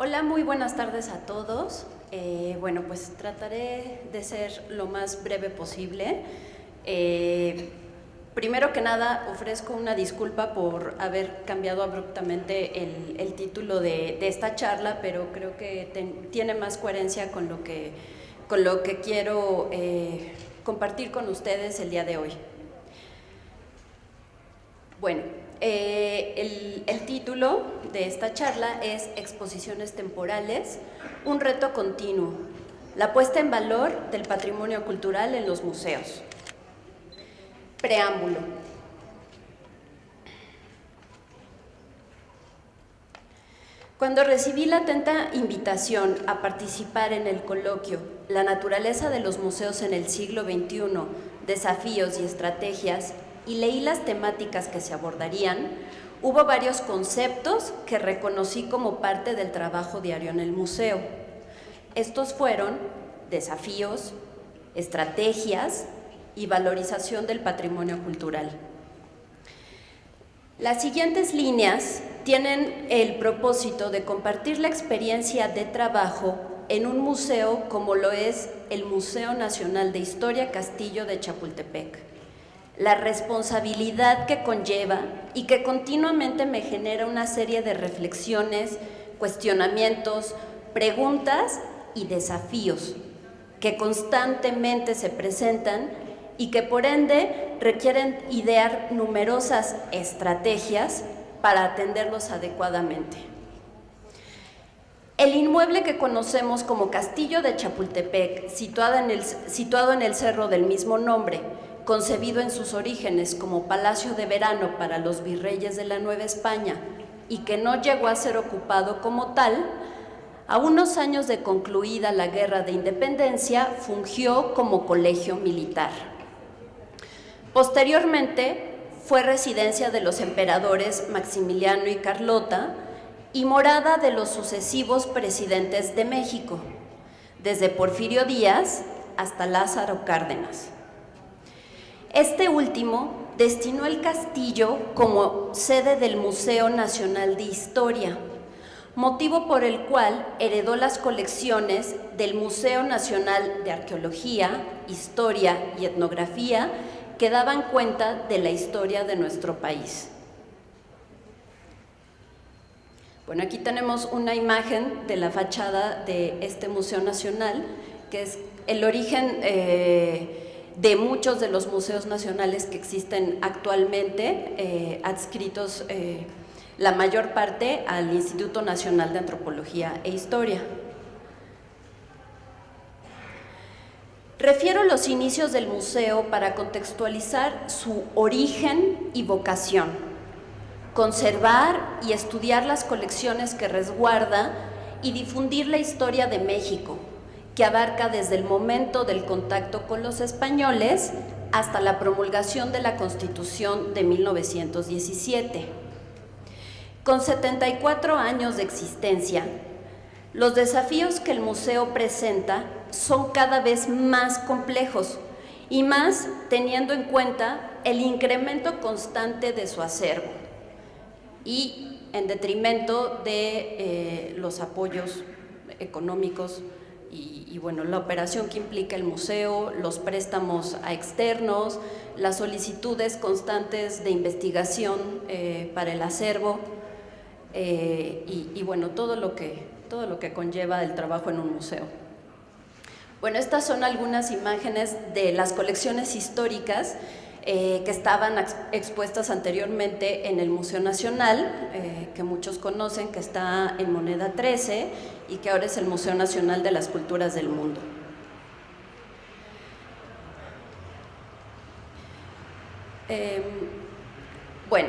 Hola, muy buenas tardes a todos. Bueno, pues trataré de ser lo más breve posible. Primero que nada, ofrezco una disculpa por haber cambiado abruptamente el título de esta charla, pero creo que tiene más coherencia con lo que quiero compartir con ustedes el día de hoy. Bueno, el título de esta charla es Exposiciones temporales, un reto continuo, la puesta en valor del patrimonio cultural en los museos. Preámbulo. Cuando recibí la atenta invitación a participar en el coloquio La naturaleza de los museos en el siglo XXI, desafíos y estrategias, y leí las temáticas que se abordarían, hubo varios conceptos que reconocí como parte del trabajo diario en el museo. Estos fueron desafíos, estrategias y valorización del patrimonio cultural. Las siguientes líneas tienen el propósito de compartir la experiencia de trabajo en un museo como lo es el Museo Nacional de Historia Castillo de Chapultepec. La responsabilidad que conlleva y que continuamente me genera una serie de reflexiones, cuestionamientos, preguntas y desafíos que constantemente se presentan y que por ende requieren idear numerosas estrategias para atenderlos adecuadamente. El inmueble que conocemos como Castillo de Chapultepec, situado en el cerro del mismo nombre, concebido en sus orígenes como palacio de verano para los virreyes de la Nueva España y que no llegó a ser ocupado como tal, a unos años de concluida la Guerra de Independencia, fungió como colegio militar. Posteriormente, fue residencia de los emperadores Maximiliano y Carlota y morada de los sucesivos presidentes de México, desde Porfirio Díaz hasta Lázaro Cárdenas. Este último destinó el castillo como sede del Museo Nacional de Historia, motivo por el cual heredó las colecciones del Museo Nacional de Arqueología, Historia y Etnografía que daban cuenta de la historia de nuestro país. Bueno, aquí tenemos una imagen de la fachada de este Museo Nacional, que es el origen de muchos de los museos nacionales que existen actualmente, adscritos la mayor parte al Instituto Nacional de Antropología e Historia. Refiero los inicios del museo para contextualizar su origen y vocación, conservar y estudiar las colecciones que resguarda y difundir la historia de México, que abarca desde el momento del contacto con los españoles hasta la promulgación de la Constitución de 1917. Con 74 años de existencia, los desafíos que el museo presenta son cada vez más complejos y más teniendo en cuenta el incremento constante de su acervo y en detrimento de los apoyos económicos y bueno, la operación que implica el museo, los préstamos a externos, las solicitudes constantes de investigación para el acervo y bueno, todo lo que conlleva el trabajo en un museo. Bueno, estas son algunas imágenes de las colecciones históricas que estaban expuestas anteriormente en el Museo Nacional, que muchos conocen, que está en Moneda 13 y que ahora es el Museo Nacional de las Culturas del Mundo. Bueno,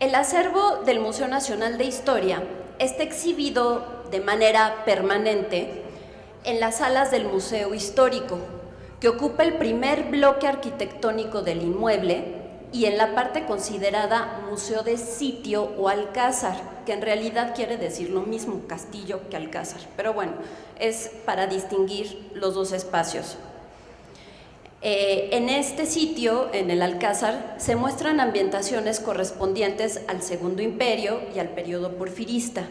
el acervo del Museo Nacional de Historia está exhibido de manera permanente en las salas del Museo Histórico, que ocupa el primer bloque arquitectónico del inmueble, y en la parte considerada Museo de Sitio o Alcázar, que en realidad quiere decir lo mismo, castillo que alcázar, pero bueno, es para distinguir los dos espacios. En este sitio, en el Alcázar, se muestran ambientaciones correspondientes al Segundo Imperio y al periodo porfirista,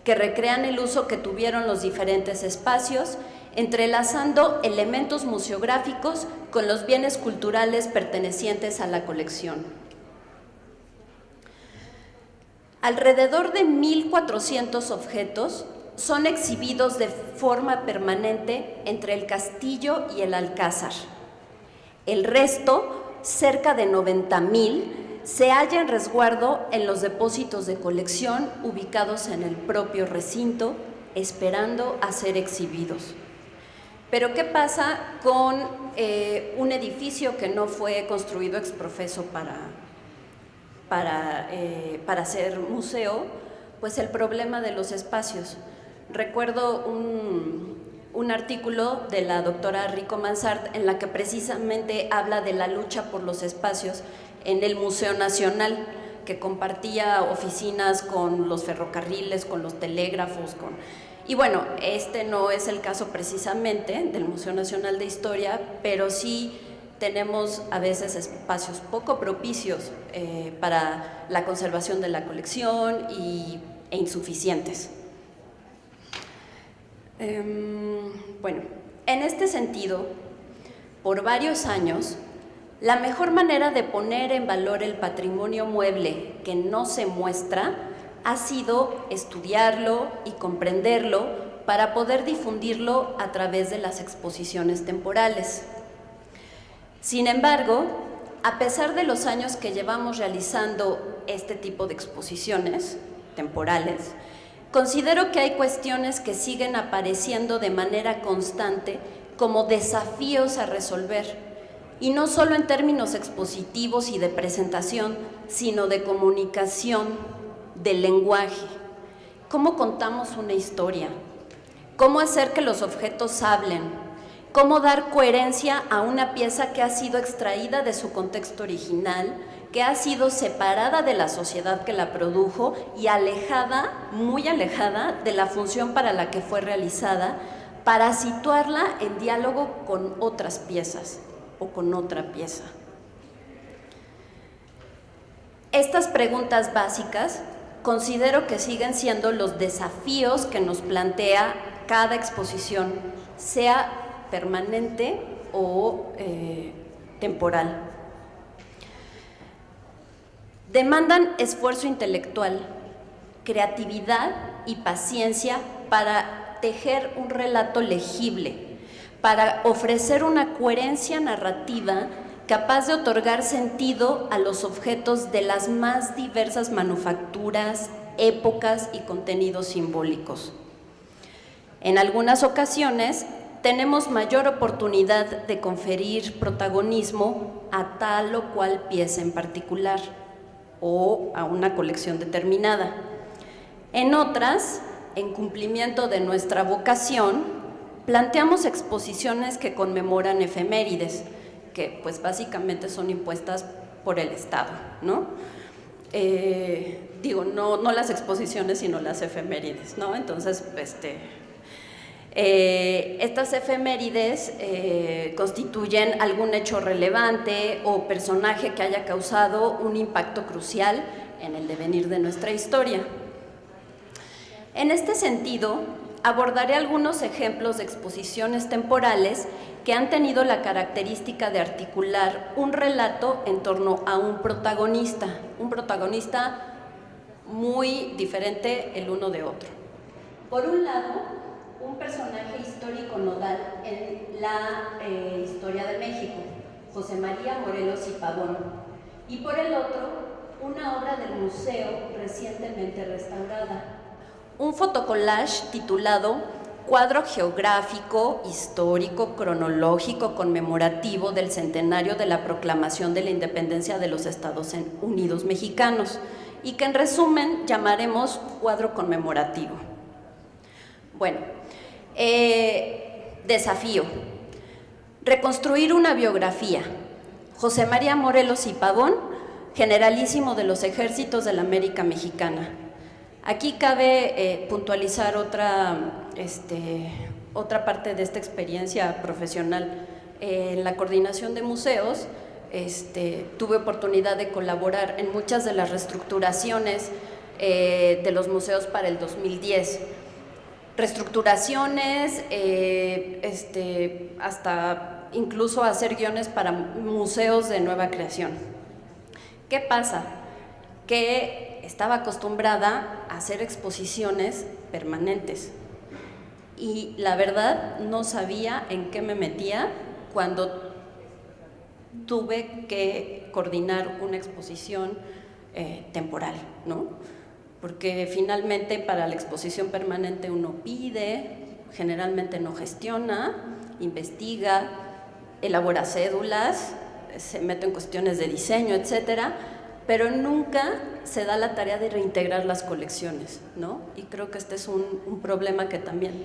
que recrean el uso que tuvieron los diferentes espacios, entrelazando elementos museográficos con los bienes culturales pertenecientes a la colección. Alrededor de 1.400 objetos son exhibidos de forma permanente entre el castillo y el Alcázar. El resto, cerca de 90.000, se halla en resguardo en los depósitos de colección ubicados en el propio recinto, esperando a ser exhibidos. Pero ¿qué pasa con un edificio que no fue construido ex professo para ser museo? Pues el problema de los espacios. Recuerdo un artículo de la doctora Rico Mansart en la que precisamente habla de la lucha por los espacios en el Museo Nacional, que compartía oficinas con los ferrocarriles, con los telégrafos, y bueno, este no es el caso precisamente del Museo Nacional de Historia, pero sí tenemos a veces espacios poco propicios para la conservación de la colección e insuficientes. Bueno, en este sentido, por varios años, la mejor manera de poner en valor el patrimonio mueble que no se muestra ha sido estudiarlo y comprenderlo para poder difundirlo a través de las exposiciones temporales. Sin embargo, a pesar de los años que llevamos realizando este tipo de exposiciones temporales, considero que hay cuestiones que siguen apareciendo de manera constante como desafíos a resolver, y no solo en términos expositivos y de presentación, sino de comunicación, del lenguaje. ¿Cómo contamos una historia? ¿Cómo hacer que los objetos hablen? ¿Cómo dar coherencia a una pieza que ha sido extraída de su contexto original, que ha sido separada de la sociedad que la produjo y alejada, muy alejada, de la función para la que fue realizada, para situarla en diálogo con otras piezas o con otra pieza? Estas preguntas básicas considero que siguen siendo los desafíos que nos plantea cada exposición, sea permanente o temporal. Demandan esfuerzo intelectual, creatividad y paciencia para tejer un relato legible, para ofrecer una coherencia narrativa capaz de otorgar sentido a los objetos de las más diversas manufacturas, épocas y contenidos simbólicos. En algunas ocasiones tenemos mayor oportunidad de conferir protagonismo a tal o cual pieza en particular o a una colección determinada. En otras, en cumplimiento de nuestra vocación, planteamos exposiciones que conmemoran efemérides, que pues básicamente son impuestas por el Estado, ¿no? No las exposiciones, sino las efemérides, ¿no? Entonces, estas efemérides constituyen algún hecho relevante o personaje que haya causado un impacto crucial en el devenir de nuestra historia. En este sentido, abordaré algunos ejemplos de exposiciones temporales que han tenido la característica de articular un relato en torno a un protagonista muy diferente el uno de otro. Por un lado, un personaje histórico nodal en la historia de México, José María Morelos y Pavón, y por el otro, una obra del museo recientemente restaurada, un fotocollage titulado Cuadro geográfico, histórico, cronológico, conmemorativo del centenario de la proclamación de la independencia de los Estados Unidos mexicanos, y que en resumen llamaremos cuadro conmemorativo. Bueno, desafío: reconstruir una biografía. José María Morelos y Pavón, generalísimo de los ejércitos de la América Mexicana. Aquí cabe puntualizar otra parte de esta experiencia profesional en la coordinación de museos, tuve oportunidad de colaborar en muchas de las reestructuraciones de los museos para el 2010. Reestructuraciones, hasta incluso hacer guiones para museos de nueva creación. ¿Qué pasa? Que estaba acostumbrada a hacer exposiciones permanentes y la verdad no sabía en qué me metía cuando tuve que coordinar una exposición temporal, ¿no? Porque finalmente para la exposición permanente uno pide, generalmente no gestiona, investiga, elabora cédulas, se mete en cuestiones de diseño, etcétera, pero nunca se da la tarea de reintegrar las colecciones, ¿no? Y creo que este es un problema que también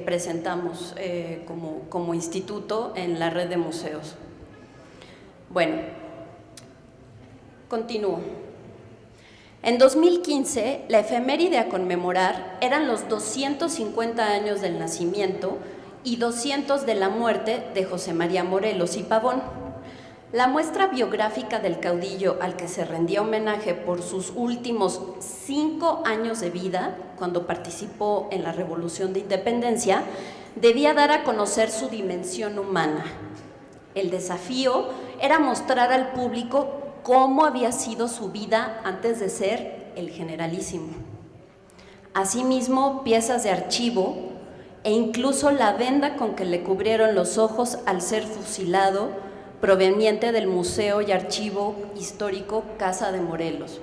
presentamos como instituto en la red de museos. Bueno, continúo. En 2015, la efeméride a conmemorar eran los 250 años del nacimiento y 200 de la muerte de José María Morelos y Pavón. La muestra biográfica del caudillo al que se rendía homenaje por sus últimos 5 años de vida, cuando participó en la Revolución de Independencia, debía dar a conocer su dimensión humana. El desafío era mostrar al público cómo había sido su vida antes de ser el generalísimo. Asimismo, piezas de archivo e incluso la venda con que le cubrieron los ojos al ser fusilado, proveniente del Museo y Archivo Histórico Casa de Morelos.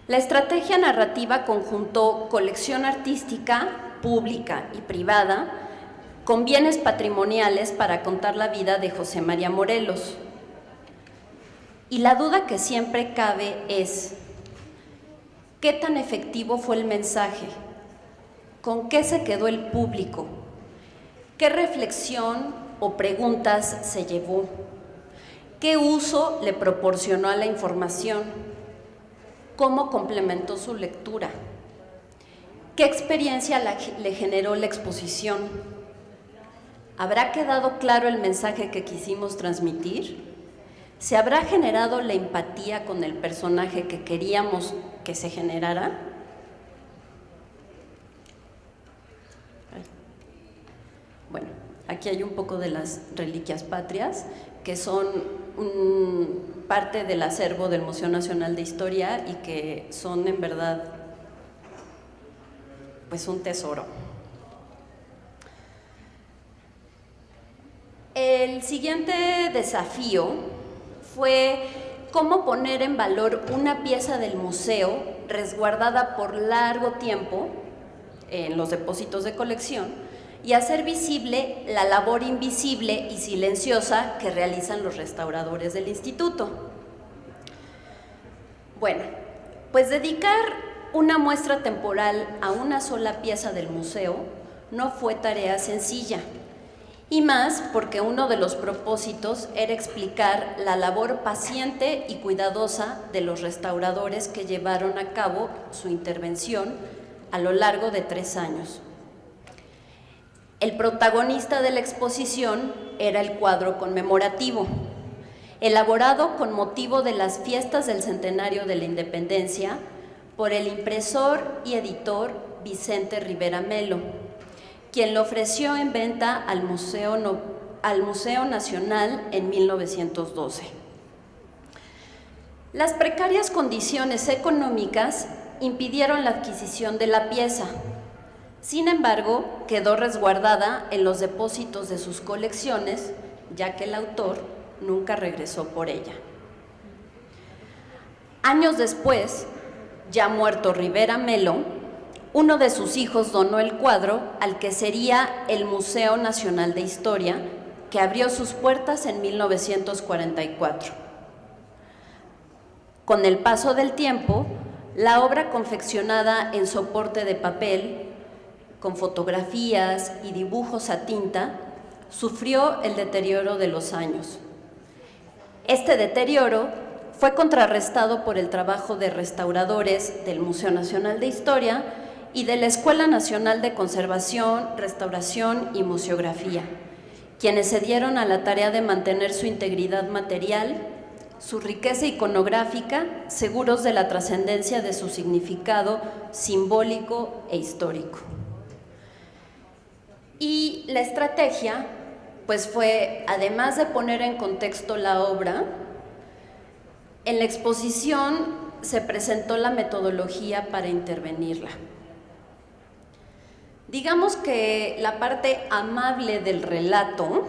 La estrategia narrativa conjuntó colección artística, pública y privada, con bienes patrimoniales para contar la vida de José María Morelos. Y la duda que siempre cabe es, ¿qué tan efectivo fue el mensaje? ¿Con qué se quedó el público? ¿Qué reflexión o preguntas se llevó? ¿Qué uso le proporcionó a la información? ¿Cómo complementó su lectura? ¿Qué experiencia le generó la exposición? ¿Habrá quedado claro el mensaje que quisimos transmitir? ¿Se habrá generado la empatía con el personaje que queríamos que se generara? Bueno, aquí hay un poco de las reliquias patrias, que son parte del acervo del Museo Nacional de Historia y que son en verdad pues un tesoro. El siguiente desafío fue cómo poner en valor una pieza del museo resguardada por largo tiempo en los depósitos de colección y hacer visible la labor invisible y silenciosa que realizan los restauradores del instituto. Bueno, pues dedicar una muestra temporal a una sola pieza del museo no fue tarea sencilla, y más porque uno de los propósitos era explicar la labor paciente y cuidadosa de los restauradores que llevaron a cabo su intervención a lo largo de 3 años. El protagonista de la exposición era el cuadro conmemorativo, elaborado con motivo de las fiestas del centenario de la Independencia por el impresor y editor Vicente Rivera Melo, quien lo ofreció en venta al Museo Nacional en 1912. Las precarias condiciones económicas impidieron la adquisición de la pieza. Sin embargo, quedó resguardada en los depósitos de sus colecciones, ya que el autor nunca regresó por ella. Años después, ya muerto Rivera Melo, uno de sus hijos donó el cuadro al que sería el Museo Nacional de Historia, que abrió sus puertas en 1944. Con el paso del tiempo, la obra confeccionada en soporte de papel, con fotografías y dibujos a tinta, sufrió el deterioro de los años. Este deterioro fue contrarrestado por el trabajo de restauradores del Museo Nacional de Historia y de la Escuela Nacional de Conservación, Restauración y Museografía, quienes se dieron a la tarea de mantener su integridad material, su riqueza iconográfica, seguros de la trascendencia de su significado simbólico e histórico. Y la estrategia, pues fue, además de poner en contexto la obra, en la exposición se presentó la metodología para intervenirla. Digamos que la parte amable del relato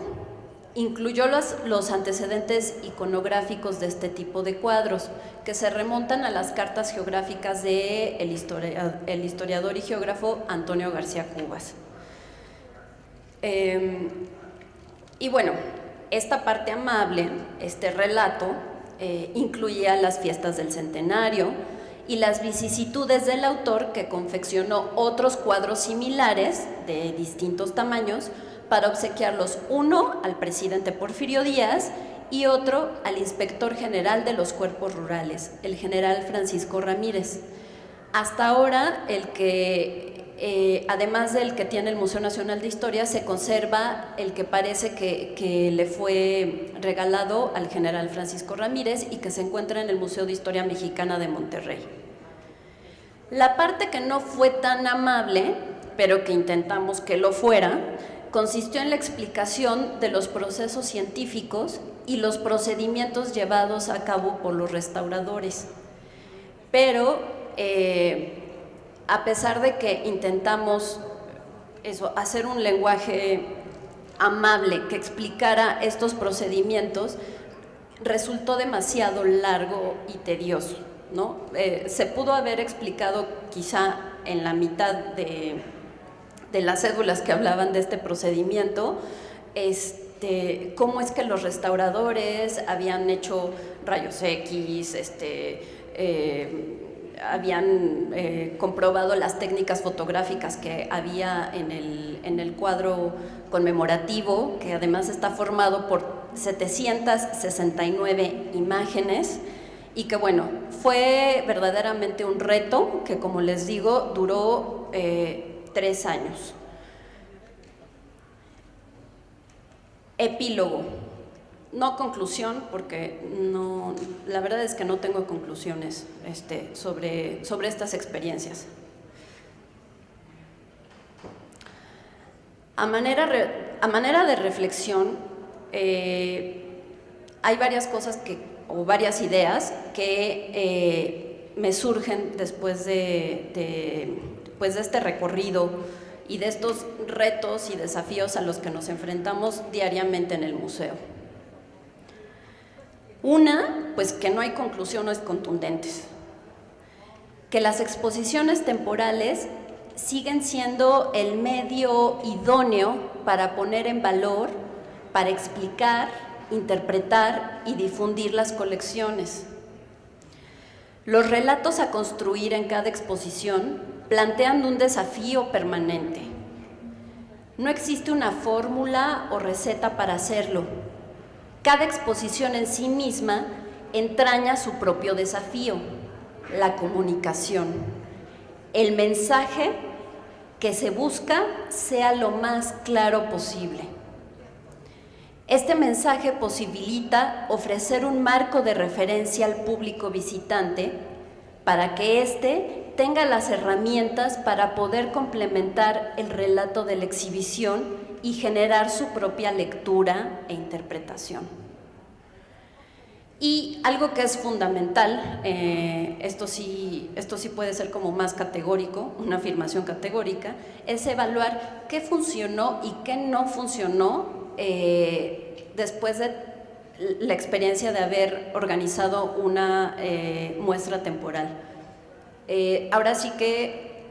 incluyó los antecedentes iconográficos de este tipo de cuadros, que se remontan a las cartas geográficas del historiador y geógrafo Antonio García Cubas. Y bueno, esta parte amable, este relato, incluía las fiestas del centenario y las vicisitudes del autor, que confeccionó otros cuadros similares de distintos tamaños para obsequiarlos, uno al presidente Porfirio Díaz y otro al inspector general de los cuerpos rurales, el general Francisco Ramírez. Hasta ahora, el que además del que tiene el Museo Nacional de Historia, se conserva el que parece que le fue regalado al general Francisco Ramírez y que se encuentra en el Museo de Historia Mexicana de Monterrey. La parte que no fue tan amable, pero que intentamos que lo fuera, consistió en la explicación de los procesos científicos y los procedimientos llevados a cabo por los restauradores. Pero a pesar de que intentamos hacer un lenguaje amable que explicara estos procedimientos, resultó demasiado largo y tedioso, ¿no? Se pudo haber explicado quizá en la mitad de las cédulas que hablaban de este procedimiento, cómo es que los restauradores habían hecho rayos X, habían comprobado las técnicas fotográficas que había en el cuadro conmemorativo, que además está formado por 769 imágenes, y que bueno, fue verdaderamente un reto que, como les digo, duró 3 años. Epílogo. No conclusión, porque no, la verdad es que no tengo conclusiones sobre estas experiencias. A manera de reflexión, hay varias cosas o varias ideas que me surgen después de este recorrido y de estos retos y desafíos a los que nos enfrentamos diariamente en el museo. Una, pues que no hay conclusiones contundentes, que las exposiciones temporales siguen siendo el medio idóneo para poner en valor, para explicar, interpretar y difundir las colecciones. Los relatos a construir en cada exposición plantean un desafío permanente. No existe una fórmula o receta para hacerlo. Cada exposición en sí misma entraña su propio desafío, la comunicación. El mensaje que se busca sea lo más claro posible. Este mensaje posibilita ofrecer un marco de referencia al público visitante para que éste tenga las herramientas para poder complementar el relato de la exhibición y generar su propia lectura e interpretación. Y algo que es fundamental, esto sí puede ser como más categórico, una afirmación categórica, es evaluar qué funcionó y qué no funcionó después de la experiencia de haber organizado una muestra temporal. Ahora sí que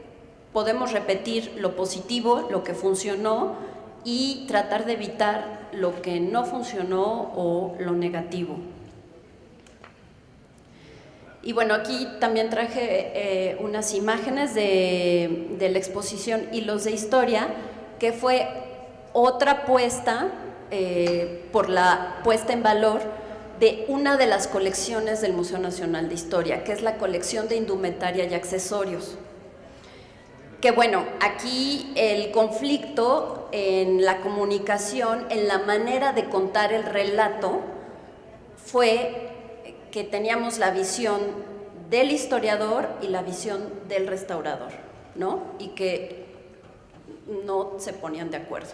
podemos repetir lo positivo, lo que funcionó, y tratar de evitar lo que no funcionó o lo negativo. Y bueno, aquí también traje unas imágenes de la exposición Hilos de Historia, que fue otra apuesta por la puesta en valor de una de las colecciones del Museo Nacional de Historia, que es la colección de indumentaria y accesorios. Que bueno, aquí el conflicto en la comunicación, en la manera de contar el relato, fue que teníamos la visión del historiador y la visión del restaurador, ¿no? Y que no se ponían de acuerdo.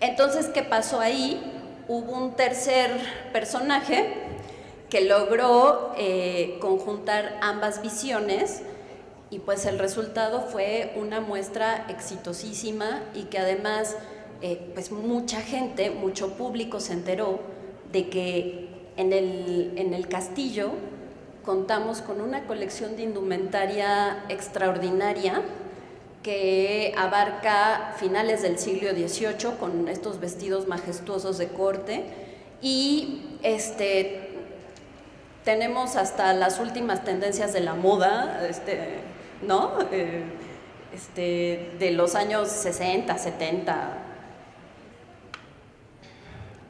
Entonces, ¿qué pasó ahí? Hubo un tercer personaje que logró conjuntar ambas visiones, y pues el resultado fue una muestra exitosísima y que además pues mucha gente, mucho público se enteró de que en el castillo contamos con una colección de indumentaria extraordinaria que abarca finales del siglo XVIII con estos vestidos majestuosos de corte y tenemos hasta las últimas tendencias de la moda, ¿no? De los años 60, 70.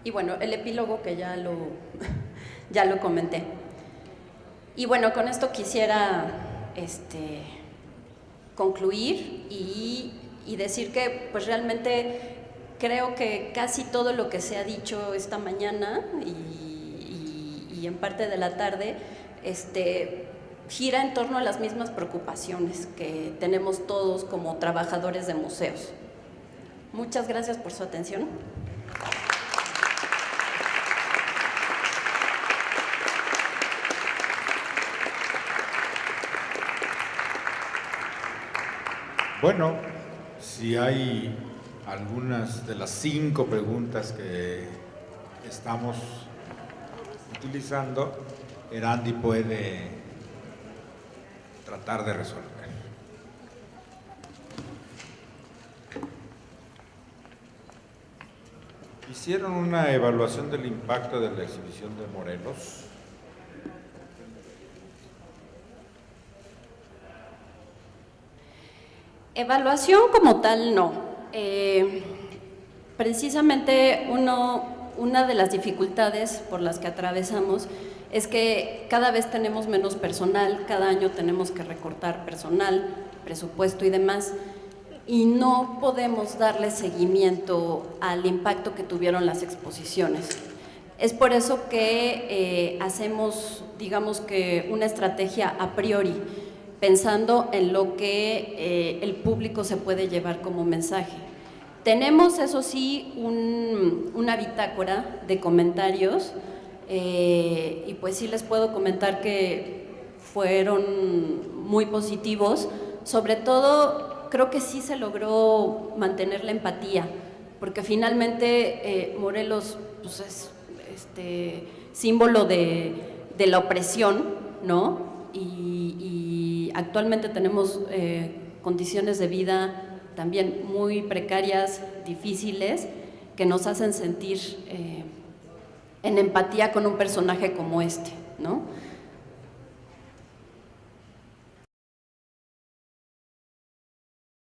Y bueno, el epílogo que ya lo comenté. Y bueno, con esto quisiera concluir y decir que pues realmente creo que casi todo lo que se ha dicho esta mañana y en parte de la tarde gira en torno a las mismas preocupaciones que tenemos todos como trabajadores de museos. Muchas gracias por su atención. Bueno, si hay algunas de las 5 preguntas que estamos utilizando, Erandi puede tratar de resolver. ¿Hicieron una evaluación del impacto de la exhibición de Morelos? Evaluación como tal, no. Precisamente una de las dificultades por las que atravesamos es que cada vez tenemos menos personal, cada año tenemos que recortar personal, presupuesto y demás, y no podemos darle seguimiento al impacto que tuvieron las exposiciones. Es por eso que hacemos, digamos que una estrategia a priori, pensando en lo que el público se puede llevar como mensaje. Tenemos, eso sí, una bitácora de comentarios y pues sí les puedo comentar que fueron muy positivos. Sobre todo, creo que sí se logró mantener la empatía, porque finalmente Morelos pues, es símbolo de la opresión, ¿no? Y actualmente tenemos condiciones de vida también muy precarias, difíciles, que nos hacen sentir en empatía con un personaje como ¿no?